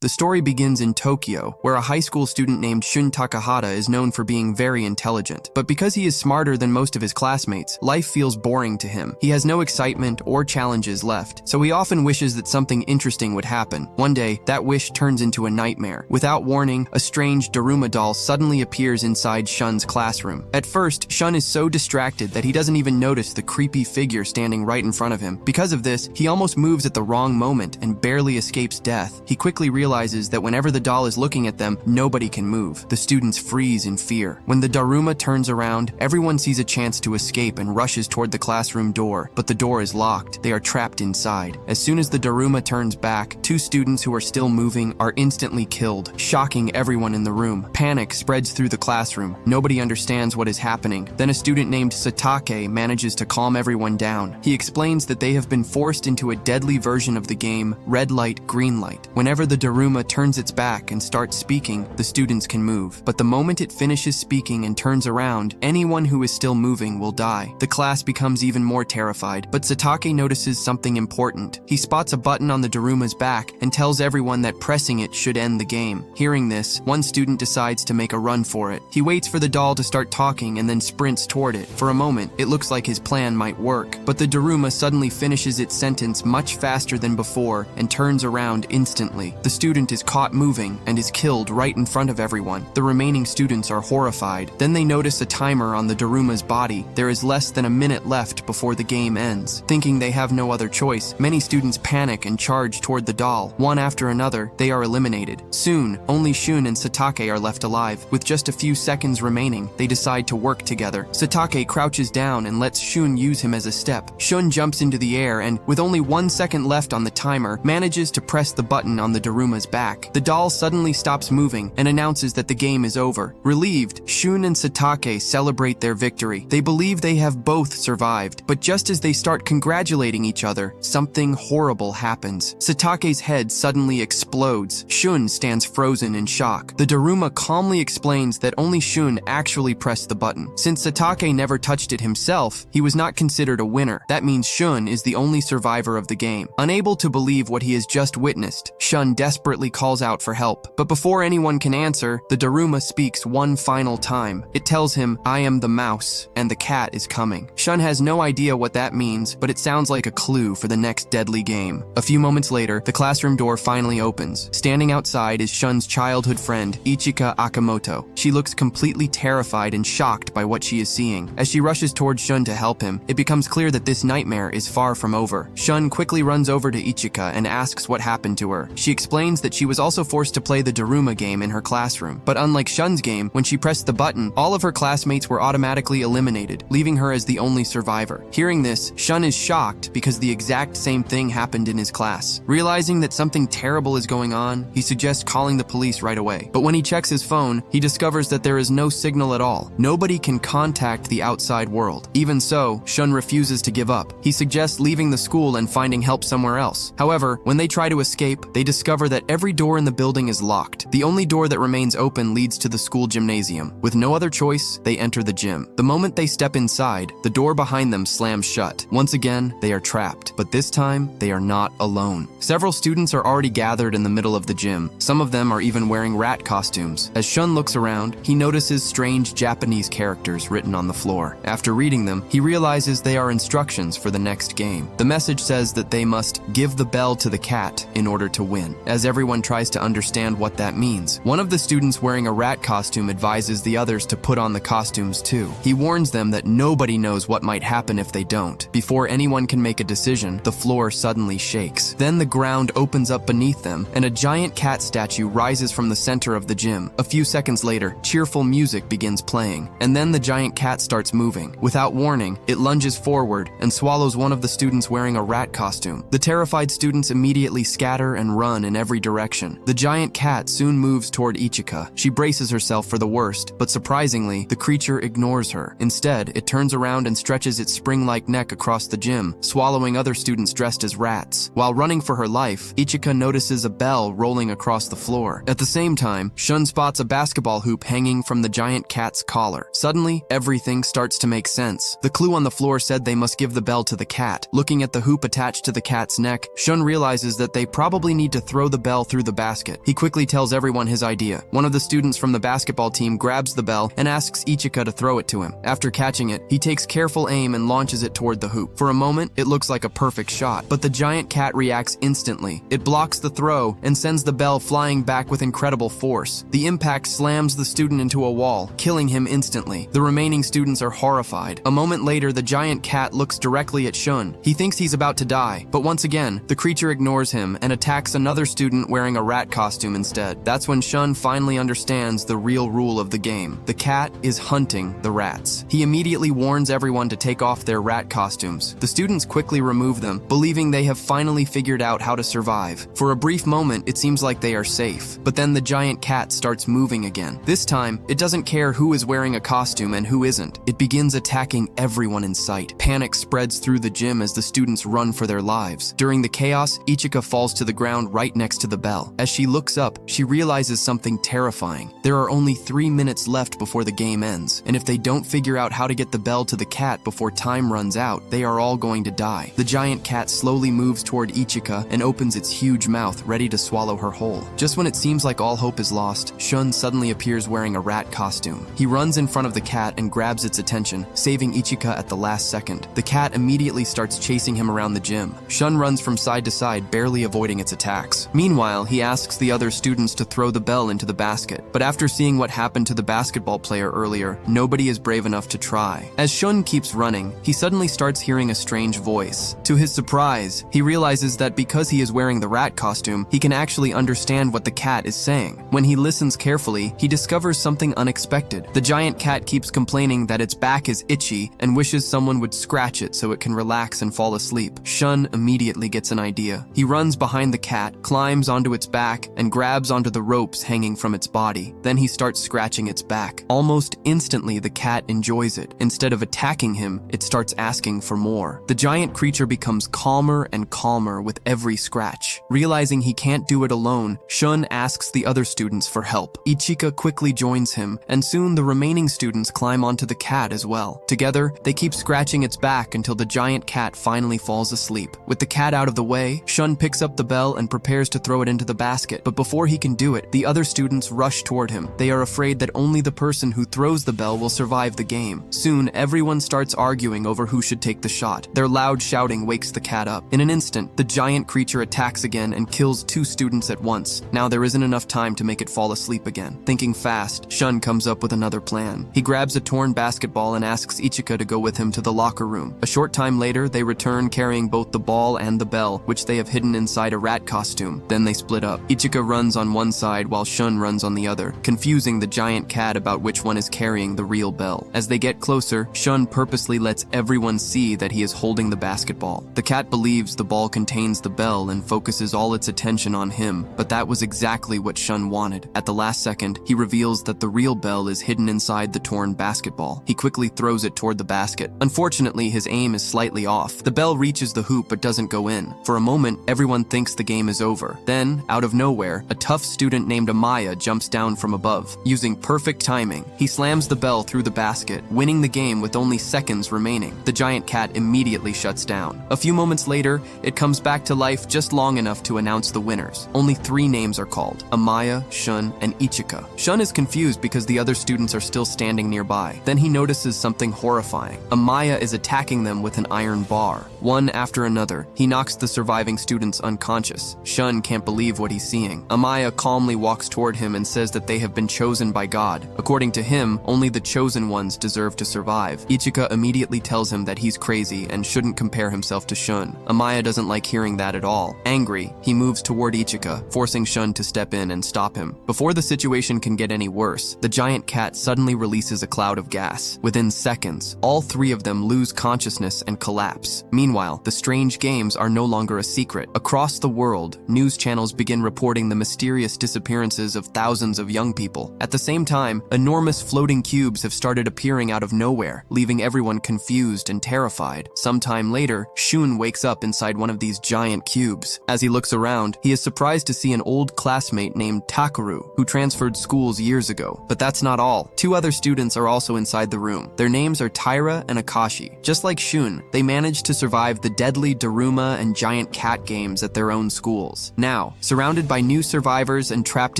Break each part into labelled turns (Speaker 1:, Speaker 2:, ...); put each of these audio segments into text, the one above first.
Speaker 1: The story begins in Tokyo, where a high school student named Shun Takahata is known for being very intelligent. But because he is smarter than most of his classmates, life feels boring to him. He has no excitement or challenges left, so he often wishes that something interesting would happen. One day, that wish turns into a nightmare. Without warning, a strange Daruma doll suddenly appears inside Shun's classroom. At first, Shun is so distracted that he doesn't even notice the creepy figure standing right in front of him. Because of this, he almost moves at the wrong moment and barely escapes death. He quickly realizes that whenever the doll is looking at them, nobody can move. The students freeze in fear. When the Daruma turns around, everyone sees a chance to escape and rushes toward the classroom door, but the door is locked. They are trapped inside. As soon as the Daruma turns back, two students who are still moving are instantly killed, shocking everyone in the room. Panic spreads through the classroom. Nobody understands what is happening. Then a student named Satake manages to calm everyone down. He explains that they have been forced into a deadly version of the game, red light, green light. Whenever the Daruma turns its back and starts speaking, the students can move. But the moment it finishes speaking and turns around, anyone who is still moving will die. The class becomes even more terrified, but Satake notices something important. He spots a button on the Daruma's back and tells everyone that pressing it should end the game. Hearing this, one student decides to make a run for it. He waits for the doll to start talking and then sprints toward it. For a moment, it looks like his plan might work, but the Daruma suddenly finishes its sentence much faster than before and turns around instantly. The student is caught moving and is killed right in front of everyone. The remaining students are horrified. Then they notice a timer on the Daruma's body. There is less than a minute left before the game ends. Thinking they have no other choice, many students panic and charge toward the doll. One after another, they are eliminated. Soon, only Shun and Satake are left alive. With just a few seconds remaining, they decide to work together. Satake crouches down and lets Shun use him as a step. Shun jumps into the air and, with only 1 second left on the timer, manages to press the button on the Daruma's back. The doll suddenly stops moving and announces that the game is over. Relieved, Shun and Satake celebrate their victory. They believe they have both survived, but just as they start congratulating each other, something horrible happens. Satake's head suddenly explodes. Shun stands frozen in shock. The Daruma calmly explains that only Shun actually pressed the button. Since Satake never touched it himself, he was not considered a winner. That means Shun is the only survivor of the game. Unable to believe what he has just witnessed, Shun desperately calls out for help. But before anyone can answer, the Daruma speaks one final time. It tells him, "I am the mouse, and the cat is coming." Shun has no idea what that means, but it sounds like a clue for the next deadly game. A few moments later, the classroom door finally opens. Standing outside is Shun's childhood friend, Ichika Akamoto. She looks completely terrified and shocked by what she is seeing. As she rushes towards Shun to help him, it becomes clear that this nightmare is far from over. Shun quickly runs over to Ichika and asks what happened to her. She explains that she was also forced to play the Daruma game in her classroom. But unlike Shun's game, when she pressed the button, all of her classmates were automatically eliminated, leaving her as the only survivor. Hearing this, Shun is shocked because the exact same thing happened in his class. Realizing that something terrible is going on, he suggests calling the police right away. But when he checks his phone, he discovers that there is no signal at all. Nobody can contact the outside world. Even so, Shun refuses to give up. He suggests leaving the school and finding help somewhere else. However, when they try to escape, they discover that every door in the building is locked. The only door that remains open leads to the school gymnasium. With no other choice, they enter the gym. The moment they step inside, the door behind them slams shut. Once again, they are trapped. But this time, they are not alone. Several students are already gathered in the middle of the gym. Some of them are even wearing rat costumes. As Shun looks around, he notices strange Japanese characters written on the floor. After reading them, he realizes they are instructions for the next game. The message says that they must give the bell to the cat in order to win. As everyone tries to understand what that means, one of the students wearing a rat costume advises the others to put on the costumes too. He warns them that nobody knows what might happen if they don't. Before anyone can make a decision, the floor suddenly shakes. Then the ground opens up beneath them, and a giant cat statue rises from the center of the gym. A few seconds later, cheerful music begins playing, and then the giant cat starts moving. Without warning, it lunges forward and swallows one of the students wearing a rat costume. The terrified students immediately scatter and run in every direction. The giant cat soon soon moves toward Ichika. She braces herself for the worst, but surprisingly, the creature ignores her. Instead, it turns around and stretches its spring-like neck across the gym, swallowing other students dressed as rats. While running for her life, Ichika notices a bell rolling across the floor. At the same time, Shun spots a basketball hoop hanging from the giant cat's collar. Suddenly, everything starts to make sense. The clue on the floor said they must give the bell to the cat. Looking at the hoop attached to the cat's neck, Shun realizes that they probably need to throw the bell through the basket. He quickly tells everyone his idea. One of the students from the basketball team grabs the bell and asks Ichika to throw it to him. After catching it, he takes careful aim and launches it toward the hoop. For a moment, it looks like a perfect shot, but the giant cat reacts instantly. It blocks the throw and sends the bell flying back with incredible force. The impact slams the student into a wall, killing him instantly. The remaining students are horrified. A moment later, the giant cat looks directly at Shun. He thinks he's about to die, but once again, the creature ignores him and attacks another student wearing a rat costume instead. That's when Shun finally understands the real rule of the game. The cat is hunting the rats. He immediately warns everyone to take off their rat costumes. The students quickly remove them, believing they have finally figured out how to survive. For a brief moment, it seems like they are safe, but then the giant cat starts moving again. This time, it doesn't care who is wearing a costume and who isn't. It begins attacking everyone in sight. Panic spreads through the gym as the students run for their lives. During the chaos, Ichika falls to the ground right next to the bell. As she looks up, she realizes something terrifying. There are only 3 minutes left before the game ends, and if they don't figure out how to get the bell to the cat before time runs out, they are all going to die. The giant cat slowly moves toward Ichika and opens its huge mouth, ready to swallow her whole. Just when it seems like all hope is lost, Shun suddenly appears wearing a rat costume. He runs in front of the cat and grabs its attention, saving Ichika at the last second. The cat immediately starts chasing him around the gym. Shun runs from side to side, barely avoiding its attacks. Meanwhile, he asks the other students to throw the bell into the basket, but after seeing what happened to the basketball player earlier, nobody is brave enough to try. As Shun keeps running, he suddenly starts hearing a strange voice. To his surprise, he realizes that because he is wearing the rat costume, he can actually understand what the cat is saying. When he listens carefully, he discovers something unexpected. The giant cat keeps complaining that its back is itchy and wishes someone would scratch it so it can relax and fall asleep. Shun immediately gets an idea. He runs behind the cat, climbs onto its back, and grabs onto the ropes hanging from its body. Then he starts scratching its back. Almost instantly, the cat enjoys it. Instead of attacking him, it starts asking for more. The giant creature becomes calmer and calmer with every scratch. Realizing he can't do it alone, Shun asks the other students for help. Ichika quickly joins him, and soon the remaining students climb onto the cat as well. Together, they keep scratching its back until the giant cat finally falls asleep. With the cat out of the way, Shun picks up the bell and prepares to throw it into the basket, but before he can do it, the other students rush toward him. They are afraid that only the person who throws the bell will survive the game. Soon, everyone starts arguing over who should take the shot. Their loud shouting wakes the cat up. In an instant, the giant creature attacks again and kills 2 students at once. Now there isn't enough time to make it fall asleep again. Thinking fast, Shun comes up with another plan. He grabs a torn basketball and asks Ichika to go with him to the locker room. A short time later, they return carrying both the ball and the bell, which they have hidden inside a rat costume. Then they split up. Ichika runs on one side while Shun runs on the other, confusing the giant cat about which one is carrying the real bell. As they get closer, Shun purposely lets everyone see that he is holding the basketball. The cat believes the ball contains the bell and focuses all its attention on him, but that was exactly what Shun wanted. At the last second, he reveals that the real bell is hidden inside the torn basketball. He quickly throws it toward the basket. Unfortunately, his aim is slightly off. The bell reaches the hoop but doesn't go in. For a moment, everyone thinks the game is over. Then, out of nowhere, a tough student named Amaya jumps down from above. Using perfect timing, he slams the bell through the basket, winning the game with only seconds remaining. The giant cat immediately shuts down. A few moments later, it comes back to life just long enough to announce the winners. Only 3 names are called: Amaya, Shun, and Ichika. Shun is confused because the other students are still standing nearby. Then he notices something horrifying. Amaya is attacking them with an iron bar. One after another, he knocks the surviving students unconscious. Shun can't believe what he's seeing. Amaya calmly walks toward him and says that they have been chosen by God. According to him, only the chosen ones deserve to survive. Ichika immediately tells him that he's crazy and shouldn't compare himself to Shun. Amaya doesn't like hearing that at all. Angry, he moves toward Ichika, forcing Shun to step in and stop him. Before the situation can get any worse, the giant cat suddenly releases a cloud of gas. Within seconds, all 3 of them lose consciousness and collapse. Meanwhile, the strange games are no longer a secret. Across the world, news channels begin reporting the mysterious mysterious disappearances of thousands of young people. At the same time, enormous floating cubes have started appearing out of nowhere, leaving everyone confused and terrified. Sometime later, Shun wakes up inside one of these giant cubes. As he looks around, he is surprised to see an old classmate named Takeru, who transferred schools years ago. But that's not all. Two other students are also inside the room. Their names are Taira and Akashi. Just like Shun, they managed to survive the deadly Daruma and giant cat games at their own schools. Now, surrounded by new survivors and trapped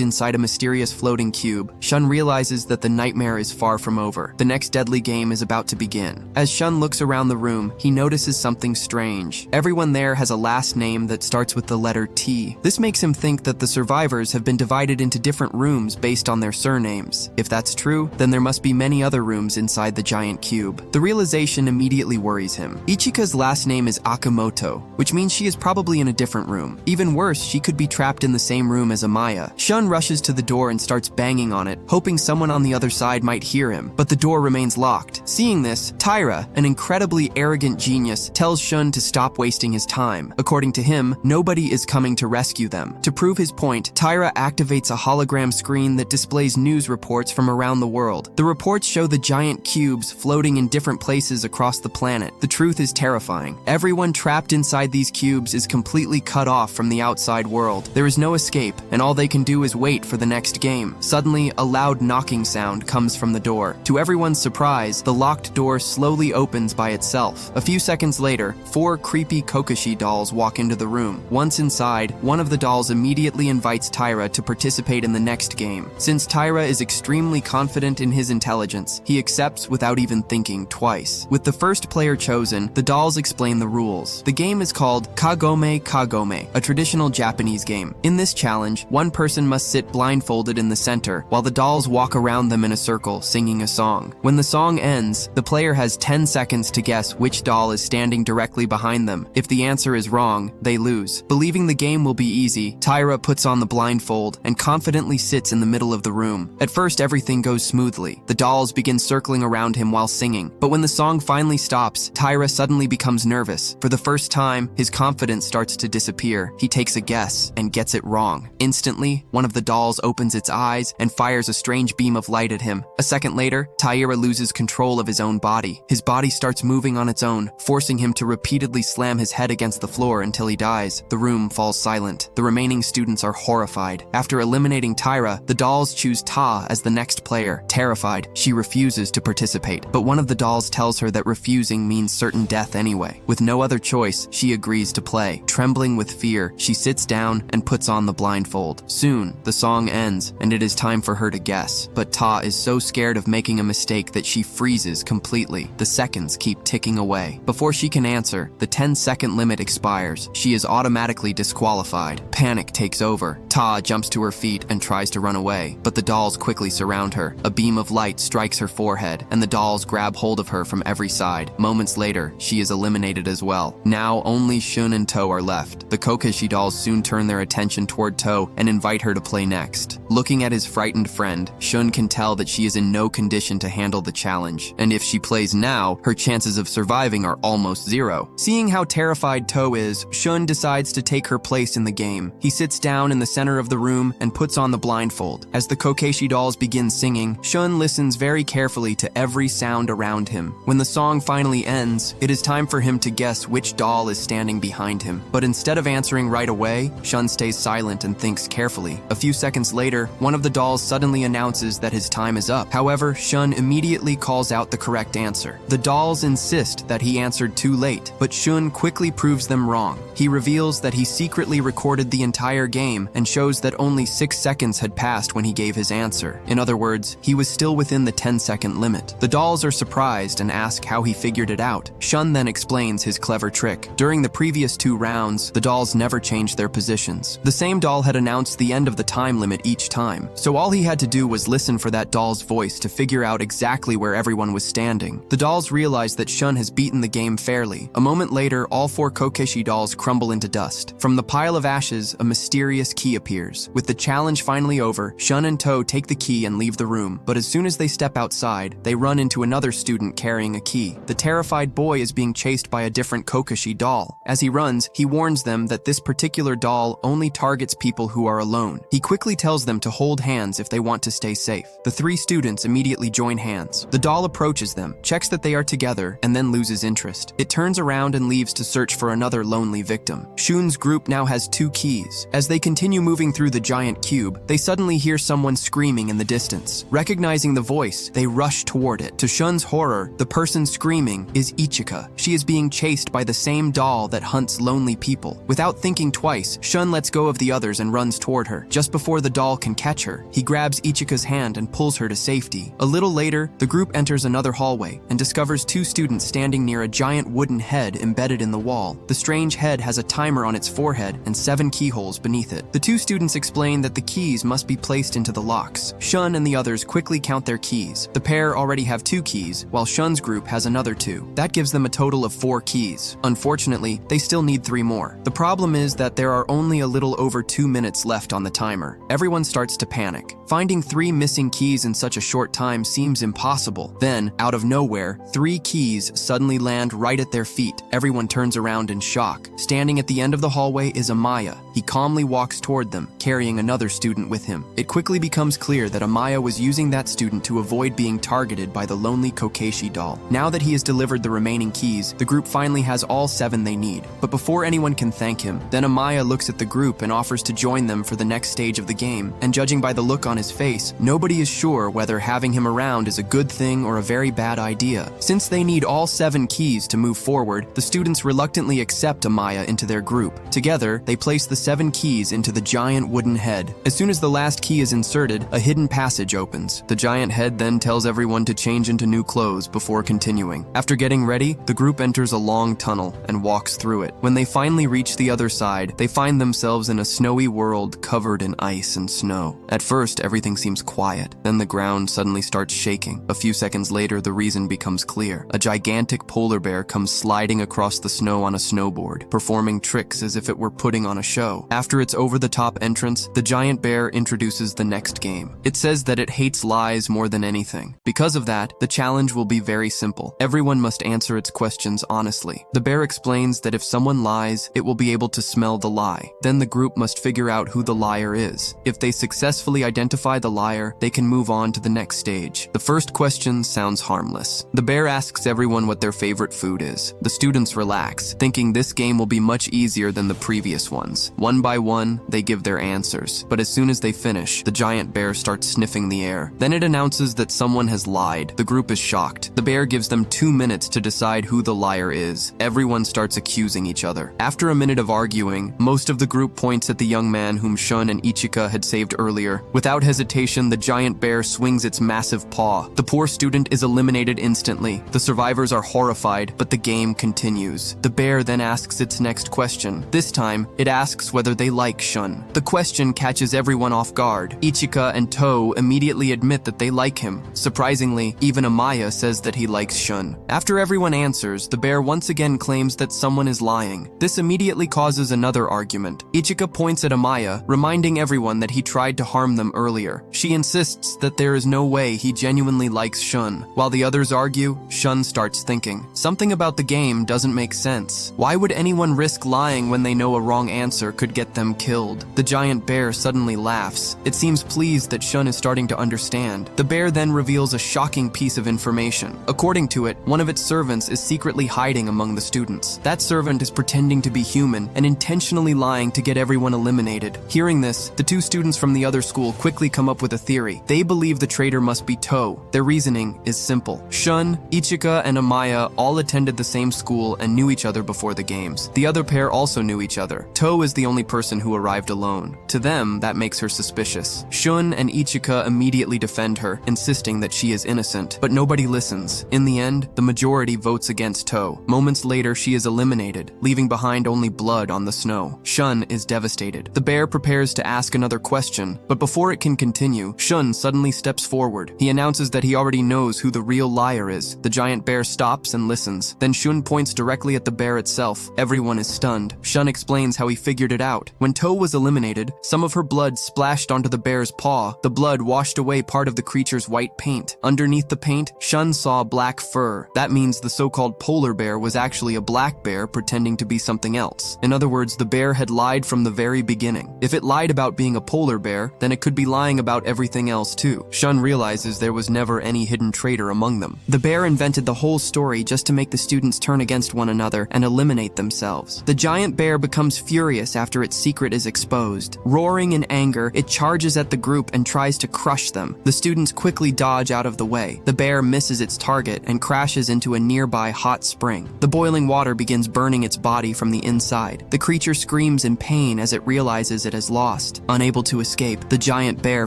Speaker 1: inside a mysterious floating cube, Shun realizes that the nightmare is far from over. The next deadly game is about to begin. As Shun looks around the room, he notices something strange. Everyone there has a last name that starts with the letter T. This makes him think that the survivors have been divided into different rooms based on their surnames. If that's true, then there must be many other rooms inside the giant cube. The realization immediately worries him. Ichika's last name is Akamoto, which means she is probably in a different room. Even worse, she could be trapped in the same room as Amaya. Shun rushes to the door and starts banging on it, hoping someone on the other side might hear him, but the door remains locked. Seeing this, Taira, an incredibly arrogant genius, tells Shun to stop wasting his time. According to him, nobody is coming to rescue them. To prove his point, Taira activates a hologram screen that displays news reports from around the world. The reports show the giant cubes floating in different places across the planet. The truth is terrifying. Everyone trapped inside these cubes is completely cut off from the outside world. There is no escape, and all they can do is wait for the next game. Suddenly, a loud knocking sound comes from the door. To everyone's surprise, the locked door slowly opens by itself. A few seconds later, 4 creepy Kokoshi dolls walk into the room. Once inside, one of the dolls immediately invites Taira to participate in the next game. Since Taira is extremely confident in his intelligence, he accepts without even thinking twice. With the first player chosen, the dolls explain the rules. The game is called Kagome Kagome, a traditional Japanese game. In this challenge, one person must sit blindfolded in the center, while the dolls walk around them in a circle, singing a song. When the song ends, the player has 10 seconds to guess which doll is standing directly behind them. If the answer is wrong, they lose. Believing the game will be easy, Taira puts on the blindfold and confidently sits in the middle of the room. At first, everything goes smoothly. The dolls begin circling around him while singing. But when the song finally stops, Taira suddenly becomes nervous. For the first time, his confidence starts to disappear. He takes a guess and gets it wrong. Instantly, one of the dolls opens its eyes and fires a strange beam of light at him. A second later, Taira loses control of his own body. His body starts moving on its own, forcing him to repeatedly slam his head against the floor until he dies. The room falls silent. The remaining students are horrified. After eliminating Taira, the dolls choose Ta as the next player. Terrified, she refuses to participate. But one of the dolls tells her that refusing means certain death anyway. With no other choice, she agrees to play. Trembling with fear, she sits down and puts on the blindfold. Soon, the song ends, and it is time for her to guess. But Ta is so scared of making a mistake that she freezes completely. The seconds keep ticking away. Before she can answer, the 10-second limit expires. She is automatically disqualified. Panic takes over. Ta jumps to her feet and tries to run away, but the dolls quickly surround her. A beam of light strikes her forehead, and the dolls grab hold of her from every side. Moments later, she is eliminated as well. Now, only Shun and To are left. The Kokoshi dolls soon turn their attention toward To and invite her to play next. Looking at his frightened friend, Shun can tell that she is in no condition to handle the challenge, and if she plays now, her chances of surviving are almost zero. Seeing how terrified To is, Shun decides to take her place in the game. He sits down in the center of the room and puts on the blindfold. As the Kokoshi dolls begin singing, Shun listens very carefully to every sound around him. When the song finally ends, it is time for him to guess which doll is standing behind him. But instead of answering right away, Shun stays silent and thinks carefully. A few seconds later, one of the dolls suddenly announces that his time is up. However, Shun immediately calls out the correct answer. The dolls insist that he answered too late, but Shun quickly proves them wrong. He reveals that he secretly recorded the entire game and shows that only 6 seconds had passed when he gave his answer. In other words, he was still within the 10-second limit. The dolls are surprised and ask how he figured it out. Shun then explains his clever trick. During the previous 2 rounds, the dolls never changed their positions. The same doll had announced the end of the time limit each each time. So all he had to do was listen for that doll's voice to figure out exactly where everyone was standing. The dolls realize that Shun has beaten the game fairly. A moment later, all 4 Kokeshi dolls crumble into dust. From the pile of ashes, a mysterious key appears. With the challenge finally over, Shun and To take the key and leave the room. But as soon as they step outside, they run into another student carrying a key. The terrified boy is being chased by a different Kokeshi doll. As he runs, he warns them that this particular doll only targets people who are alone. He quickly tells them to hold hands if they want to stay safe. The 3 students immediately join hands. The doll approaches them, checks that they are together, and then loses interest. It turns around and leaves to search for another lonely victim. Shun's group now has 2 keys. As they continue moving through the giant cube, they suddenly hear someone screaming in the distance. Recognizing the voice, they rush toward it. To Shun's horror, the person screaming is Ichika. She is being chased by the same doll that hunts lonely people. Without thinking twice, Shun lets go of the others and runs toward her. Just before the doll can catch her, he grabs Ichika's hand and pulls her to safety. A little later, the group enters another hallway and discovers 2 students standing near a giant wooden head embedded in the wall. The strange head has a timer on its forehead and 7 keyholes beneath it. The 2 students explain that the keys must be placed into the locks. Shun and the others quickly count their keys. The pair already have 2 keys, while Shun's group has another 2. That gives them a total of 4 keys. Unfortunately, they still need 3 more. The problem is that there are only a little over 2 minutes left on the timer. Everyone starts to panic. Finding 3 missing keys in such a short time seems impossible. Then, out of nowhere, 3 keys suddenly land right at their feet. Everyone turns around in shock. Standing at the end of the hallway is Amaya. He calmly walks toward them, carrying another student with him. It quickly becomes clear that Amaya was using that student to avoid being targeted by the lonely Kokeshi doll. Now that he has delivered the remaining keys, the group finally has all 7 they need. But before anyone can thank him, then Amaya looks at the group and offers to join them for the next stage of the game. And judging by the look on his face, nobody is sure whether having him around is a good thing or a very bad idea. Since they need all 7 keys to move forward, the students reluctantly accept Amaya into their group. Together, they place the 7 keys into the giant wooden head. As soon as the last key is inserted, a hidden passage opens. The giant head then tells everyone to change into new clothes before continuing. After getting ready, the group enters a long tunnel and walks through it. When they finally reach the other side, they find themselves in a snowy world covered in ice and snow. At first, everything seems quiet. Then the ground suddenly starts shaking. A few seconds later, the reason becomes clear. A gigantic polar bear comes sliding across the snow on a snowboard, performing tricks as if it were putting on a show. After its over-the-top entrance, the giant bear introduces the next game. It says that it hates lies more than anything. Because of that, the challenge will be very simple. Everyone must answer its questions honestly. The bear explains that if someone lies, it will be able to smell the lie. Then the group must figure out who the liar is. If they successfully identify the liar, they can move on to the next stage. The first question sounds harmless. The bear asks everyone what their favorite food is. The students relax, thinking this game will be much easier than the previous ones. One by one, they give their answers. But as soon as they finish, the giant bear starts sniffing the air. Then it announces that someone has lied. The group is shocked. The bear gives them 2 minutes to decide who the liar is. Everyone starts accusing each other. After a minute of arguing, most of the group points at the young man whom Shun and Ichika had saved earlier. Without hesitation, the giant bear swings its massive paw. The poor student is eliminated instantly. The survivors are horrified, but the game continues. The bear then asks its next question. This time, it asks whether they like Shun. The question catches everyone off guard. Ichika and To immediately admit that they like him. Surprisingly, even Amaya says that he likes Shun. After everyone answers, the bear once again claims that someone is lying. This immediately causes another argument. Ichika points at Amaya, reminding everyone that he tried to harm them earlier. She insists that there is no way he genuinely likes Shun. While the others argue, Shun starts thinking. Something about the game doesn't make sense. Why would anyone risk lying when they know a wrong answer could get them killed? The giant bear suddenly laughs. It seems pleased that Shun is starting to understand. The bear then reveals a shocking piece of information. According to it, one of its servants is secretly hiding among the students. That servant is pretending to be human and intentionally lying to get everyone eliminated. Hearing this, the 2 students from the other school quickly come up with a theory. They believe the traitor must be To. Their reasoning is simple. Shun, Ichika, and Amaya all attended the same school and knew each other before the games. The other pair also knew each other. To is the only person who arrived alone. To them, that makes her suspicious. Shun and Ichika immediately defend her, insisting that she is innocent, but nobody listens. In the end, the majority votes against To. Moments later, she is eliminated, leaving behind only blood on the snow. Shun is devastated. The bear prepares to ask another question question, but before it can continue, Shun suddenly steps forward. He announces that he already knows who the real liar is. The giant bear stops and listens. Then Shun points directly at the bear itself. Everyone is stunned. Shun explains how he figured it out. When Toe was eliminated, some of her blood splashed onto the bear's paw. The blood washed away part of the creature's white paint. Underneath the paint, Shun saw black fur. That means the so-called polar bear was actually a black bear pretending to be something else. In other words, the bear had lied from the very beginning. If it lied about being a polar bear, then it could be lying about everything else too. Shun realizes there was never any hidden traitor among them. The bear invented the whole story just to make the students turn against one another and eliminate themselves. The giant bear becomes furious after its secret is exposed. Roaring in anger, it charges at the group and tries to crush them. The students quickly dodge out of the way. The bear misses its target and crashes into a nearby hot spring. The boiling water begins burning its body from the inside. The creature screams in pain as it realizes it has lost. Unable to escape, the giant bear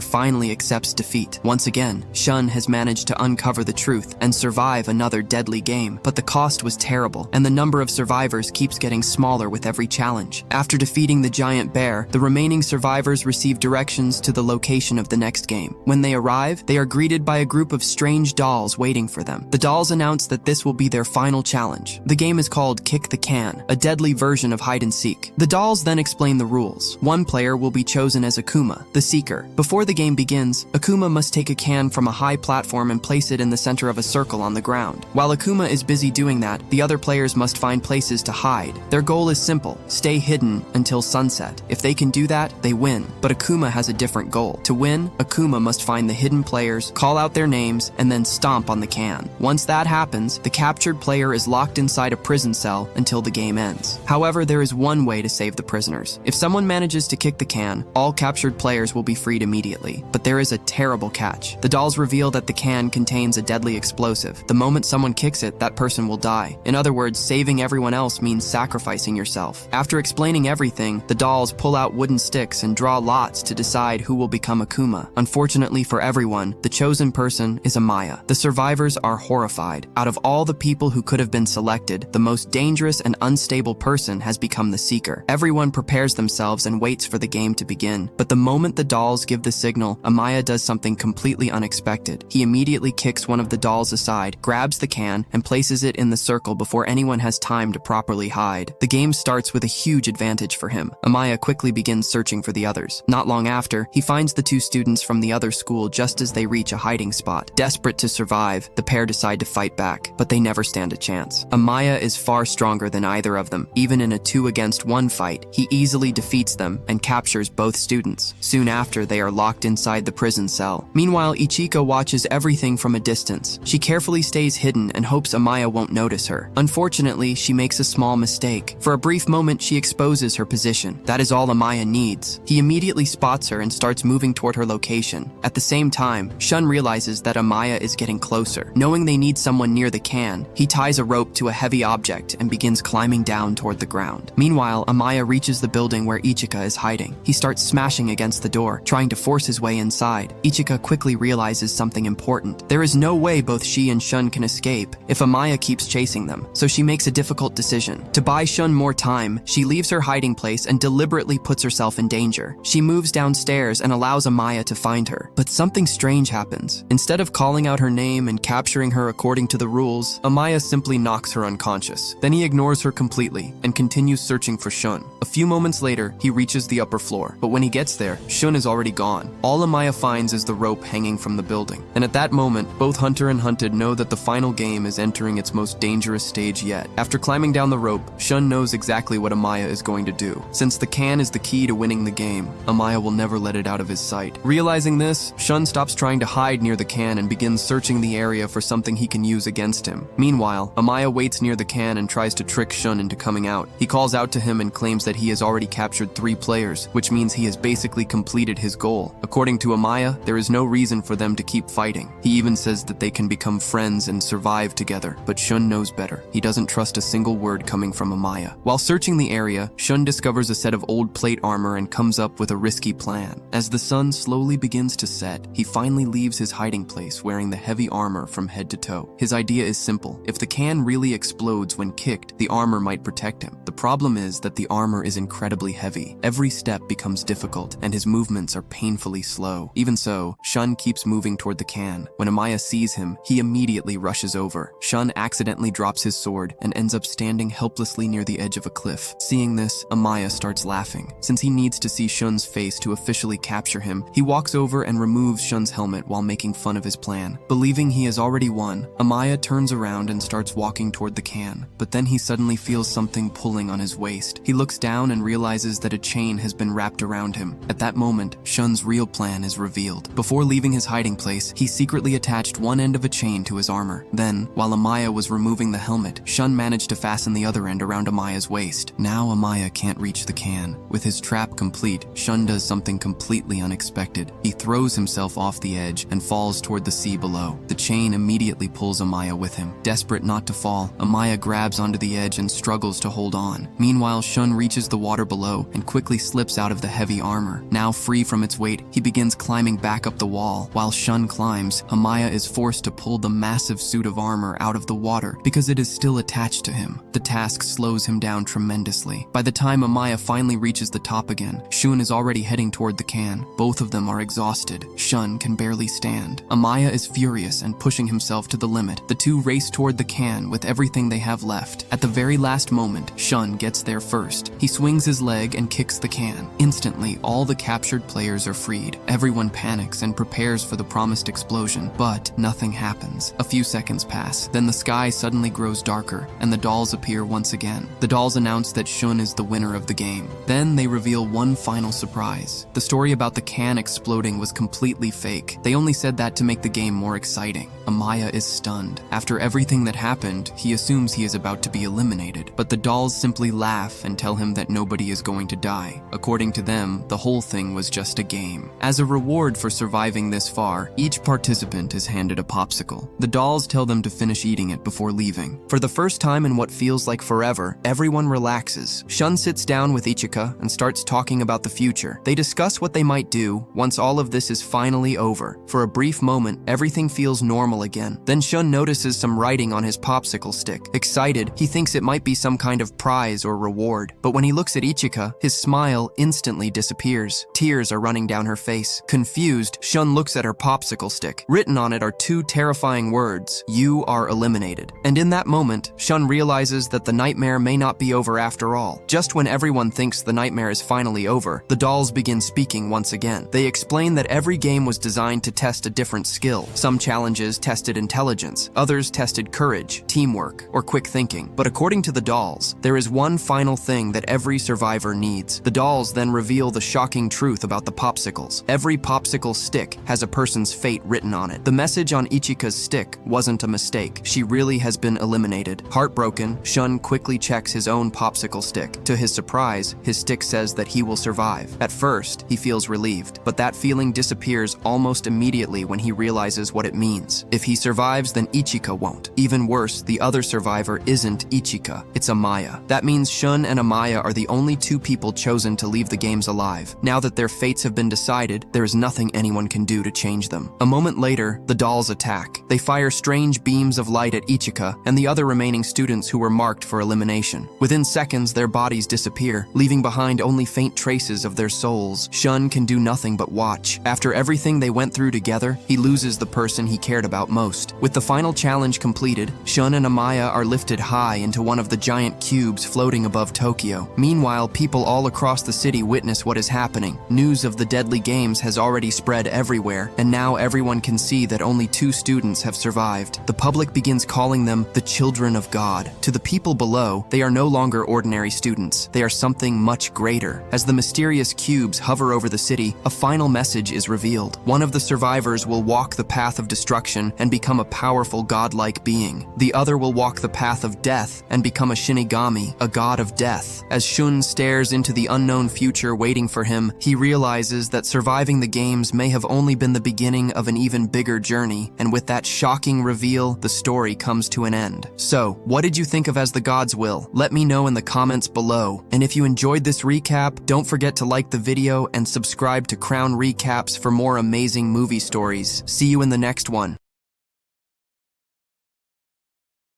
Speaker 1: finally accepts defeat. Once again, Shun has managed to uncover the truth and survive another deadly game, but the cost was terrible, and the number of survivors keeps getting smaller with every challenge. After defeating the giant bear, the remaining survivors receive directions to the location of the next game. When they arrive, they are greeted by a group of strange dolls waiting for them. The dolls announce that this will be their final challenge. The game is called Kick the Can, a deadly version of hide and seek. The dolls then explain the rules. One player will be chosen as Akuma, the seeker. Before the game begins, Akuma must take a can from a high platform and place it in the center of a circle on the ground. While Akuma is busy doing that, the other players must find places to hide. Their goal is simple: stay hidden until sunset. If they can do that, they win. But Akuma has a different goal. To win, Akuma must find the hidden players, call out their names, and then stomp on the can. Once that happens, the captured player is locked inside a prison cell until the game ends. However, there is one way to save the prisoners. If someone manages to kick the can, all captured players will be freed immediately. But there is a terrible catch. The dolls reveal that the can contains a deadly explosive. The moment someone kicks it, that person will die. In other words, saving everyone else means sacrificing yourself. After explaining everything, the dolls pull out wooden sticks and draw lots to decide who will become Akuma. Unfortunately for everyone, the chosen person is Amaya. The survivors are horrified. Out of all the people who could have been selected, the most dangerous and unstable person has become the seeker. Everyone prepares themselves and waits for the game to begin. But the moment the dolls give the signal, Amaya does something completely unexpected. He immediately kicks one of the dolls aside, grabs the can, and places it in the circle before anyone has time to properly hide. The game starts with a huge advantage for him. Amaya quickly begins searching for the others. Not long after, he finds the two students from the other school just as they reach a hiding spot. Desperate to survive, the pair decide to fight back, but they never stand a chance. Amaya is far stronger than either of them. Even in a 2-against-1 fight, he easily defeats them and captures both students. Soon after, they are locked inside the prison cell. Meanwhile, Ichika watches everything from a distance. She carefully stays hidden and hopes Amaya won't notice her. Unfortunately, she makes a small mistake. For a brief moment, she exposes her position. That is all Amaya needs. He immediately spots her and starts moving toward her location. At the same time, Shun realizes that Amaya is getting closer. Knowing they need someone near the can, he ties a rope to a heavy object and begins climbing down toward the ground. Meanwhile, Amaya reaches the building where Ichika is hiding. He starts smashing against the door, trying to force his way inside. Ichika quickly realizes something important. There is no way both she and Shun can escape if Amaya keeps chasing them, so she makes a difficult decision. To buy Shun more time, she leaves her hiding place and deliberately puts herself in danger. She moves downstairs and allows Amaya to find her. But something strange happens. Instead of calling out her name and capturing her according to the rules, Amaya simply knocks her unconscious. Then he ignores her completely and continues searching for Shun. A few moments later, he reaches the upper floor, but when he gets there, Shun is already gone. All Amaya finds is the rope hanging from the building. And at that moment, both Hunter and Hunted know that the final game is entering its most dangerous stage yet. After climbing down the rope, Shun knows exactly what Amaya is going to do. Since the can is the key to winning the game, Amaya will never let it out of his sight. Realizing this, Shun stops trying to hide near the can and begins searching the area for something he can use against him. Meanwhile, Amaya waits near the can and tries to trick Shun into coming out. He calls out to him and claims that he has already captured 3 players, which means he has basically completed his goal. According to Amaya, there is no reason for them to keep fighting. He even says that they can become friends and survive together, but Shun knows better. He doesn't trust a single word coming from Amaya. While searching the area, Shun discovers a set of old plate armor and comes up with a risky plan. As the sun slowly begins to set, he finally leaves his hiding place wearing the heavy armor from head to toe. His idea is simple. If the can really explodes when kicked, the armor might protect him. The problem is that the armor is incredibly heavy. Every step becomes difficult, and his his movements are painfully slow. Even so, Shun keeps moving toward the can. When Amaya sees him, he immediately rushes over. Shun accidentally drops his sword and ends up standing helplessly near the edge of a cliff. Seeing this, Amaya starts laughing. Since he needs to see Shun's face to officially capture him, he walks over and removes Shun's helmet while making fun of his plan. Believing he has already won, Amaya turns around and starts walking toward the can. But then he suddenly feels something pulling on his waist. He looks down and realizes that a chain has been wrapped around him. At that moment, Shun's real plan is revealed. Before leaving his hiding place, he secretly attached one end of a chain to his armor. Then, while Amaya was removing the helmet, Shun managed to fasten the other end around Amaya's waist. Now Amaya can't reach the can. With his trap complete, Shun does something completely unexpected. He throws himself off the edge and falls toward the sea below. The chain immediately pulls Amaya with him. Desperate not to fall, Amaya grabs onto the edge and struggles to hold on. Meanwhile, Shun reaches the water below and quickly slips out of the heavy armor. Now free from its weight, he begins climbing back up the wall. While Shun climbs, Amaya is forced to pull the massive suit of armor out of the water because it is still attached to him. The task slows him down tremendously. By the time Amaya finally reaches the top again, Shun is already heading toward the can. Both of them are exhausted. Shun can barely stand. Amaya is furious and pushing himself to the limit. The two race toward the can with everything they have left. At the very last moment, Shun gets there first. He swings his leg and kicks the can. Instantly, all the captured players are freed. Everyone panics and prepares for the promised explosion, but nothing happens. A few seconds pass, then the sky suddenly grows darker, and the dolls appear once again. The dolls announce that Shun is the winner of the game. Then they reveal one final surprise. The story about the can exploding was completely fake. They only said that to make the game more exciting. Amaya is stunned. After everything that happened, he assumes he is about to be eliminated, but the dolls simply laugh and tell him that nobody is going to die. According to them, the whole thing was just a game. As a reward for surviving this far, each participant is handed a popsicle. The dolls tell them to finish eating it before leaving. For the first time in what feels like forever, everyone relaxes. Shun sits down with Ichika and starts talking about the future. They discuss what they might do once all of this is finally over. For a brief moment, everything feels normal again. Then Shun notices some writing on his popsicle stick. Excited, he thinks it might be some kind of prize or reward. But when he looks at Ichika, his smile instantly disappears. Tears are running down her face. Confused, Shun looks at her popsicle stick. Written on it are two terrifying words: "You are eliminated." And in that moment, Shun realizes that the nightmare may not be over after all. Just when everyone thinks the nightmare is finally over, the dolls begin speaking once again. They explain that every game was designed to test a different skill. Some challenges tested intelligence, others tested courage, teamwork, or quick thinking. But according to the dolls, there is one final thing that every survivor needs. The dolls then reveal the shocking truth about the popsicles. Every popsicle stick has a person's fate written on it. The message on Ichika's stick wasn't a mistake. She really has been eliminated. Heartbroken, Shun quickly checks his own popsicle stick. To his surprise, his stick says that he will survive. At first, he feels relieved, but that feeling disappears almost immediately when he realizes what it means. If he survives, then Ichika won't. Even worse, the other survivor isn't Ichika, it's Amaya. That means Shun and Amaya are the only two people chosen to leave the games alive. Now that their fates have been decided, there is nothing anyone can do to change them. A moment later, the dolls attack. They fire strange beams of light at Ichika and the other remaining students who were marked for elimination. Within seconds, their bodies disappear, leaving behind only faint traces of their souls. Shun can do nothing but watch. After everything they went through together, he loses the person he cared about most. With the final challenge completed, Shun and Amaya are lifted high into one of the giant cubes floating above Tokyo. Meanwhile, people all across the city witness what is happening. News of the deadly games has already spread everywhere, and now everyone can see that only 2 students have survived. The public begins calling them the children of God. To the people below, they are no longer ordinary students. They are something much greater. As the mysterious cubes hover over the city, a final message is revealed. One of the survivors will walk the path of destruction and become a powerful godlike being. The other will walk the path of death and become a Shinigami, a god of death. As Shun stares into the unknown future waiting for him, he realizes that surviving the games may have only been the beginning of an even bigger journey, and with that shocking reveal, the story comes to an end. So, what did you think of As the Gods Will? Let me know in the comments below. And if you enjoyed this recap, don't forget to like the video and subscribe to Crown Recaps for more amazing movie stories. See you in the next one.